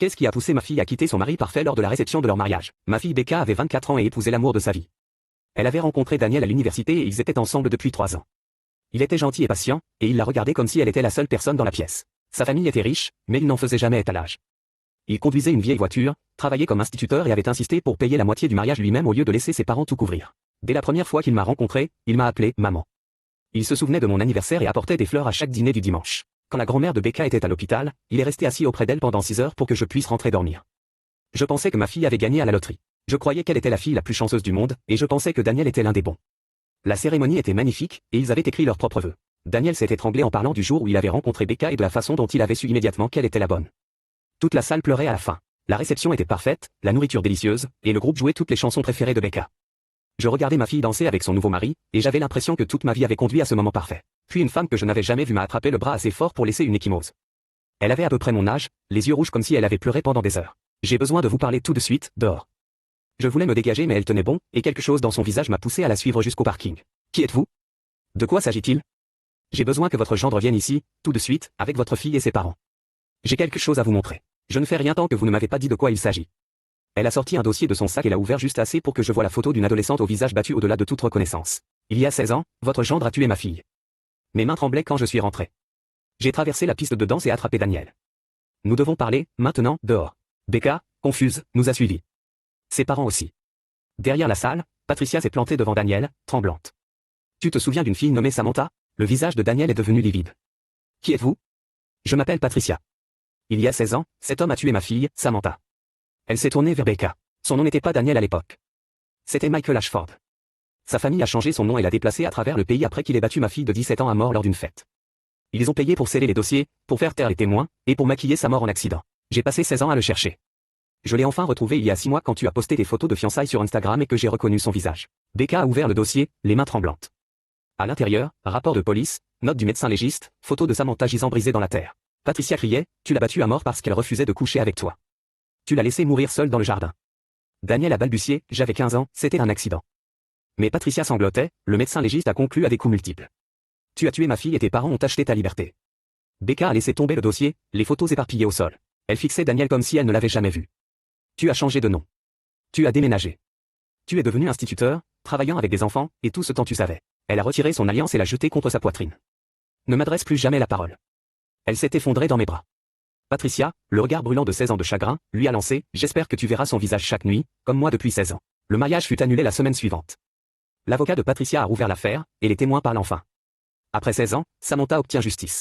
Qu'est-ce qui a poussé ma fille à quitter son mari parfait lors de la réception de leur mariage? Ma fille Becca avait 24 ans et épousait l'amour de sa vie. Elle avait rencontré Daniel à l'université et ils étaient ensemble depuis 3 ans. Il était gentil et patient, et il la regardait comme si elle était la seule personne dans la pièce. Sa famille était riche, mais il n'en faisait jamais étalage. Il conduisait une vieille voiture, travaillait comme instituteur et avait insisté pour payer la moitié du mariage lui-même au lieu de laisser ses parents tout couvrir. Dès la première fois qu'il m'a rencontré, il m'a appelé « maman ». Il se souvenait de mon anniversaire et apportait des fleurs à chaque dîner du dimanche. Quand la grand-mère de Becca était à l'hôpital, il est resté assis auprès d'elle pendant 6 heures pour que je puisse rentrer dormir. Je pensais que ma fille avait gagné à la loterie. Je croyais qu'elle était la fille la plus chanceuse du monde, et je pensais que Daniel était l'un des bons. La cérémonie était magnifique, et ils avaient écrit leurs propres vœux. Daniel s'est étranglé en parlant du jour où il avait rencontré Becca et de la façon dont il avait su immédiatement qu'elle était la bonne. Toute la salle pleurait à la fin. La réception était parfaite, la nourriture délicieuse, et le groupe jouait toutes les chansons préférées de Becca. Je regardais ma fille danser avec son nouveau mari, et j'avais l'impression que toute ma vie avait conduit à ce moment parfait. Puis une femme que je n'avais jamais vue m'a attrapé le bras assez fort pour laisser une ecchymose. Elle avait à peu près mon âge, les yeux rouges comme si elle avait pleuré pendant des heures. J'ai besoin de vous parler tout de suite, dehors. Je voulais me dégager mais elle tenait bon, et quelque chose dans son visage m'a poussé à la suivre jusqu'au parking. Qui êtes-vous? De quoi s'agit-il? J'ai besoin que votre gendre vienne ici, tout de suite, avec votre fille et ses parents. J'ai quelque chose à vous montrer. Je ne fais rien tant que vous ne m'avez pas dit de quoi il s'agit. Elle a sorti un dossier de son sac et l'a ouvert juste assez pour que je voie la photo d'une adolescente au visage battu au-delà de toute reconnaissance. Il y a 16 ans, votre gendre a tué ma fille. Mes mains tremblaient quand je suis rentré. J'ai traversé la piste de danse et attrapé Daniel. Nous devons parler, maintenant, dehors. Becca, confuse, nous a suivis. Ses parents aussi. Derrière la salle, Patricia s'est plantée devant Daniel, tremblante. Tu te souviens d'une fille nommée Samantha? Le visage de Daniel est devenu livide. Qui êtes-vous? Je m'appelle Patricia. Il y a 16 ans, cet homme a tué ma fille, Samantha. Elle s'est tournée vers Becca. Son nom n'était pas Daniel à l'époque. C'était Michael Ashford. Sa famille a changé son nom et l'a déplacé à travers le pays après qu'il ait battu ma fille de 17 ans à mort lors d'une fête. Ils ont payé pour sceller les dossiers, pour faire taire les témoins, et pour maquiller sa mort en accident. J'ai passé 16 ans à le chercher. Je l'ai enfin retrouvé il y a 6 mois quand tu as posté tes photos de fiançailles sur Instagram et que j'ai reconnu son visage. Becca a ouvert le dossier, les mains tremblantes. À l'intérieur, rapport de police, note du médecin légiste, photo de Samantha gisant brisée dans la terre. Patricia criait, tu l'as battue à mort parce qu'elle refusait de coucher avec toi. Tu l'as laissée mourir seule dans le jardin. Daniel a balbutié, j'avais 15 ans, c'était un accident. Mais Patricia sanglotait, le médecin légiste a conclu à des coups multiples. Tu as tué ma fille et tes parents ont acheté ta liberté. Becca a laissé tomber le dossier, les photos éparpillées au sol. Elle fixait Daniel comme si elle ne l'avait jamais vu. Tu as changé de nom. Tu as déménagé. Tu es devenu instituteur, travaillant avec des enfants, et tout ce temps tu savais. Elle a retiré son alliance et l'a jetée contre sa poitrine. Ne m'adresse plus jamais la parole. Elle s'est effondrée dans mes bras. Patricia, le regard brûlant de 16 ans de chagrin, lui a lancé, j'espère que tu verras son visage chaque nuit, comme moi depuis 16 ans. Le mariage fut annulé la semaine suivante. L'avocat de Patricia a rouvert l'affaire, et les témoins parlent enfin. Après 16 ans, Samantha obtient justice.